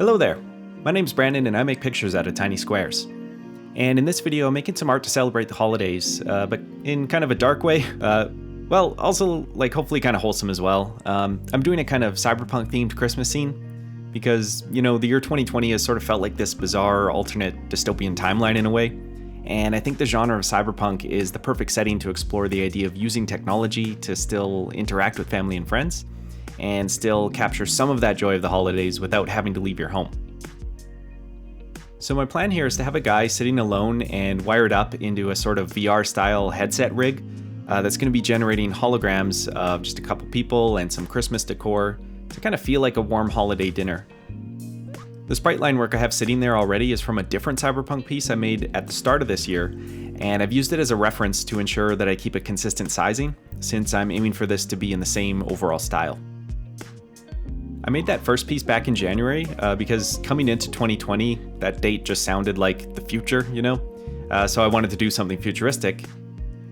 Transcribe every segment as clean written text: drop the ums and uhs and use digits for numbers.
Hello there, my name's Brandon and I make pictures out of tiny squares. And in this video I'm making some art to celebrate the holidays, but in kind of a dark way. Well, also like hopefully kind of wholesome as well. I'm doing a kind of cyberpunk-themed Christmas scene because, you know, the year 2020 has sort of felt like this bizarre alternate dystopian timeline in a way. And I think the genre of cyberpunk is the perfect setting to explore the idea of using technology to still interact with family and friends, and still capture some of that joy of the holidays without having to leave your home. So my plan here is to have a guy sitting alone and wired up into a sort of VR style headset rig that's going to be generating holograms of just a couple people and some Christmas decor to kind of feel like a warm holiday dinner. The sprite line work I have sitting there already is from a different cyberpunk piece I made at the start of this year, and I've used it as a reference to ensure that I keep a consistent sizing, since I'm aiming for this to be in the same overall style. I made that first piece back in January because coming into 2020, that date just sounded like the future, you know? So I wanted to do something futuristic.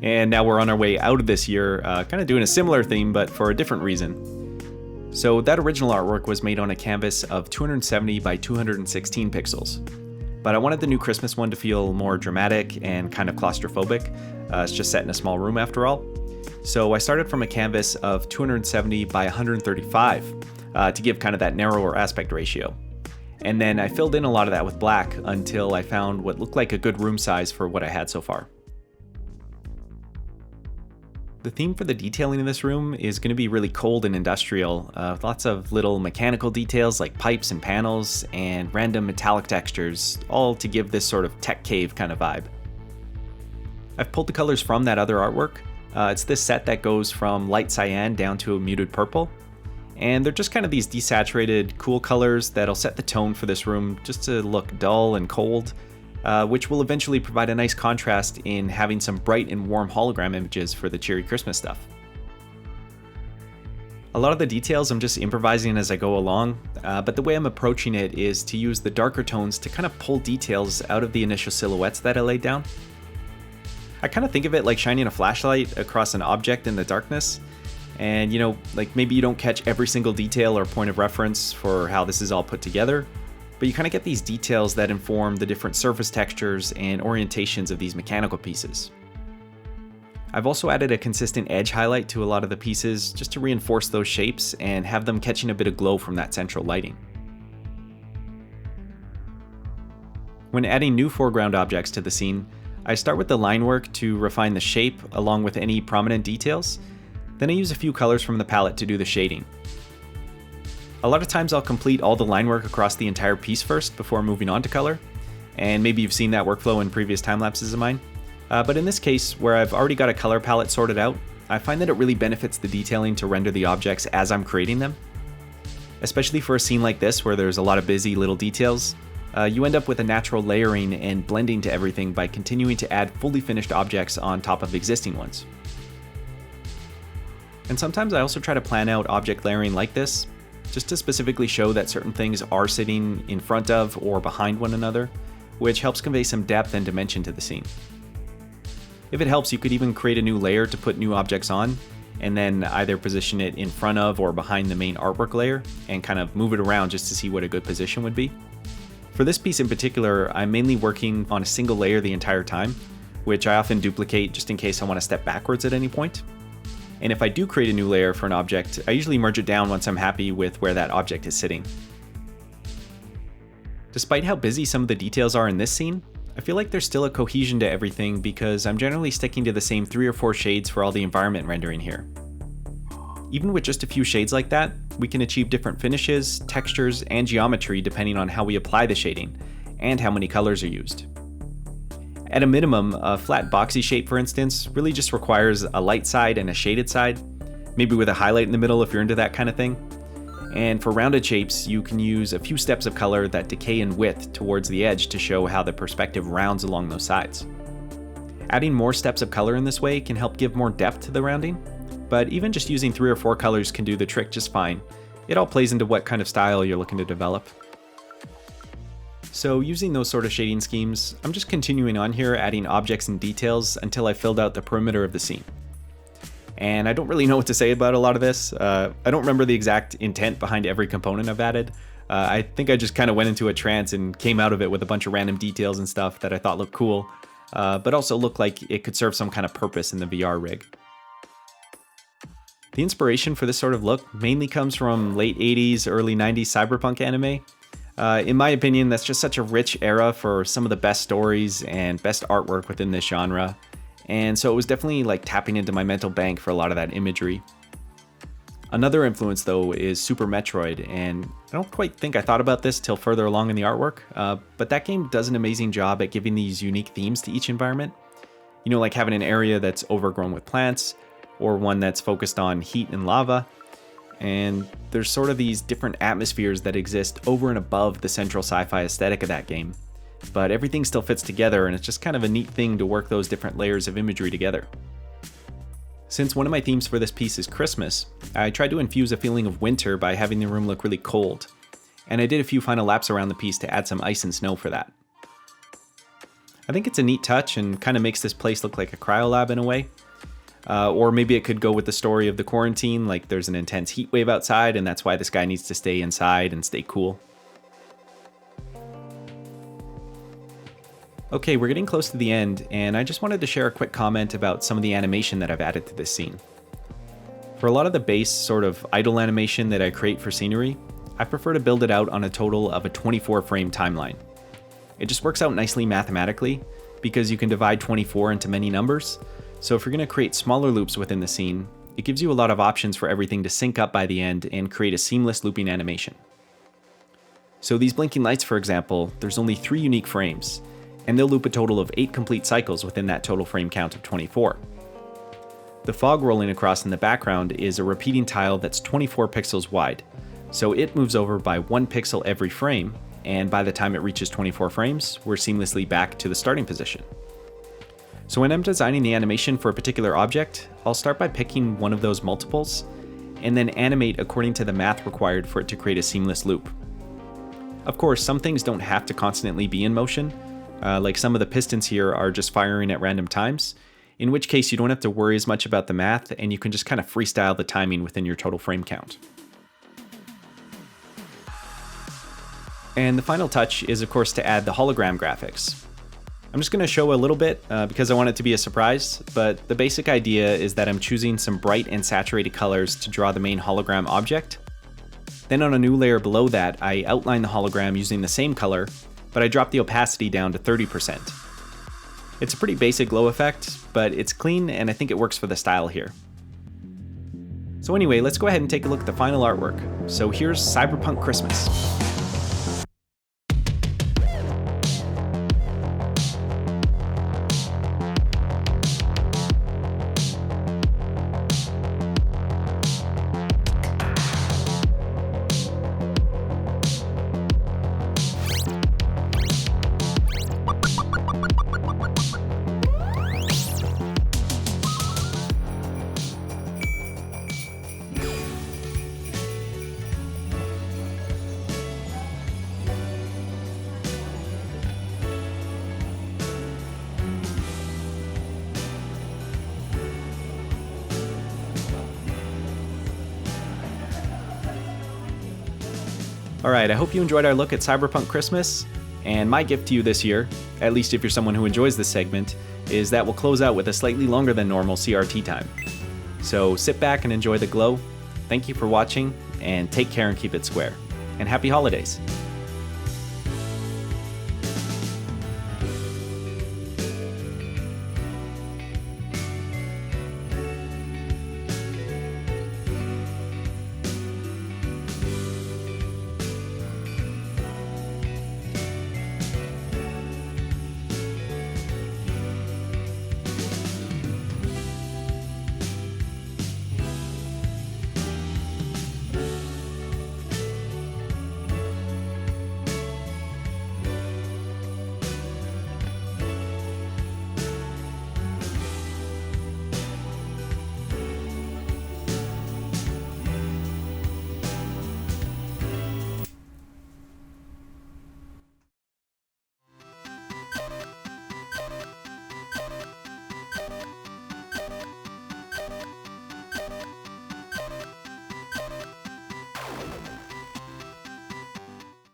And now we're on our way out of this year, kind of doing a similar theme, but for a different reason. So that original artwork was made on a canvas of 270 by 216 pixels. But I wanted the new Christmas one to feel more dramatic and kind of claustrophobic. It's just set in a small room after all. So I started from a canvas of 270 by 135 to give kind of that narrower aspect ratio. And then I filled in a lot of that with black until I found what looked like a good room size for what I had so far. The theme for the detailing in this room is going to be really cold and industrial, with lots of little mechanical details like pipes and panels and random metallic textures, all to give this sort of tech cave kind of vibe. I've pulled the colors from that other artwork. It's this set that goes from light cyan down to a muted purple, and they're just kind of these desaturated, cool colors that'll set the tone for this room just to look dull and cold, which will eventually provide a nice contrast in having some bright and warm hologram images for the cheery Christmas stuff. A lot of the details I'm just improvising as I go along, but the way I'm approaching it is to use the darker tones to kind of pull details out of the initial silhouettes that I laid down. I kind of think of it like shining a flashlight across an object in the darkness, and you know, like maybe you don't catch every single detail or point of reference for how this is all put together, but you kind of get these details that inform the different surface textures and orientations of these mechanical pieces. I've also added a consistent edge highlight to a lot of the pieces just to reinforce those shapes and have them catching a bit of glow from that central lighting. When adding new foreground objects to the scene, I start with the line work to refine the shape along with any prominent details. Then I use a few colors from the palette to do the shading. A lot of times I'll complete all the line work across the entire piece first before moving on to color, and maybe you've seen that workflow in previous time lapses of mine. But in this case, where I've already got a color palette sorted out, I find that it really benefits the detailing to render the objects as I'm creating them. Especially for a scene like this where there's a lot of busy little details, you end up with a natural layering and blending to everything by continuing to add fully finished objects on top of existing ones. And sometimes I also try to plan out object layering like this, just to specifically show that certain things are sitting in front of or behind one another, which helps convey some depth and dimension to the scene. If it helps, you could even create a new layer to put new objects on, and then either position it in front of or behind the main artwork layer, and kind of move it around just to see what a good position would be. For this piece in particular, I'm mainly working on a single layer the entire time, which I often duplicate just in case I want to step backwards at any point. And if I do create a new layer for an object, I usually merge it down once I'm happy with where that object is sitting. Despite how busy some of the details are in this scene, I feel like there's still a cohesion to everything because I'm generally sticking to the same 3 or 4 shades for all the environment rendering here. Even with just a few shades like that, we can achieve different finishes, textures, and geometry depending on how we apply the shading, and how many colors are used. At a minimum, a flat boxy shape, for instance, really just requires a light side and a shaded side, maybe with a highlight in the middle if you're into that kind of thing. And for rounded shapes, you can use a few steps of color that decay in width towards the edge to show how the perspective rounds along those sides. Adding more steps of color in this way can help give more depth to the rounding, but even just using 3 or 4 colors can do the trick just fine. It all plays into what kind of style you're looking to develop. So using those sort of shading schemes, I'm just continuing on here adding objects and details until I filled out the perimeter of the scene. And I don't really know what to say about a lot of this. I don't remember the exact intent behind every component I've added, I think I just kind of went into a trance and came out of it with a bunch of random details and stuff that I thought looked cool, but also looked like it could serve some kind of purpose in the VR rig. The inspiration for this sort of look mainly comes from late 80s, early 90s cyberpunk anime. In my opinion, that's just such a rich era for some of the best stories and best artwork within this genre, and so it was definitely like tapping into my mental bank for a lot of that imagery. Another influence, though, is Super Metroid, and I don't quite think I thought about this till further along in the artwork, but that game does an amazing job at giving these unique themes to each environment. You know, like having an area that's overgrown with plants, or one that's focused on heat and lava, and there's sort of these different atmospheres that exist over and above the central sci-fi aesthetic of that game. But everything still fits together, and it's just kind of a neat thing to work those different layers of imagery together. Since one of my themes for this piece is Christmas, I tried to infuse a feeling of winter by having the room look really cold, and I did a few final laps around the piece to add some ice and snow for that. I think it's a neat touch and kind of makes this place look like a cryolab in a way. Or maybe it could go with the story of the quarantine, like there's an intense heat wave outside and that's why this guy needs to stay inside and stay cool. Okay, we're getting close to the end, and I just wanted to share a quick comment about some of the animation that I've added to this scene. For a lot of the base sort of idle animation that I create for scenery, I prefer to build it out on a total of a 24 frame timeline. It just works out nicely mathematically, because you can divide 24 into many numbers, so if you're going to create smaller loops within the scene, it gives you a lot of options for everything to sync up by the end and create a seamless looping animation. So these blinking lights, for example, there's only 3 unique frames, and they'll loop a total of 8 complete cycles within that total frame count of 24. The fog rolling across in the background is a repeating tile that's 24 pixels wide, so it moves over by 1 pixel every frame, and by the time it reaches 24 frames, we're seamlessly back to the starting position. So when I'm designing the animation for a particular object, I'll start by picking one of those multiples, and then animate according to the math required for it to create a seamless loop. Of course, some things don't have to constantly be in motion, like some of the pistons here are just firing at random times, in which case you don't have to worry as much about the math and you can just kind of freestyle the timing within your total frame count. And the final touch is of course to add the hologram graphics. I'm just going to show a little bit because I want it to be a surprise, but the basic idea is that I'm choosing some bright and saturated colors to draw the main hologram object. Then on a new layer below that, I outline the hologram using the same color, but I drop the opacity down to 30%. It's a pretty basic glow effect, but it's clean and I think it works for the style here. So anyway, let's go ahead and take a look at the final artwork. So here's Cyberpunk Christmas. Alright, I hope you enjoyed our look at Cyberpunk Christmas, and my gift to you this year, at least if you're someone who enjoys this segment, is that we'll close out with a slightly longer than normal CRT time. So sit back and enjoy the glow. Thank you for watching, and take care and keep it square. And happy holidays!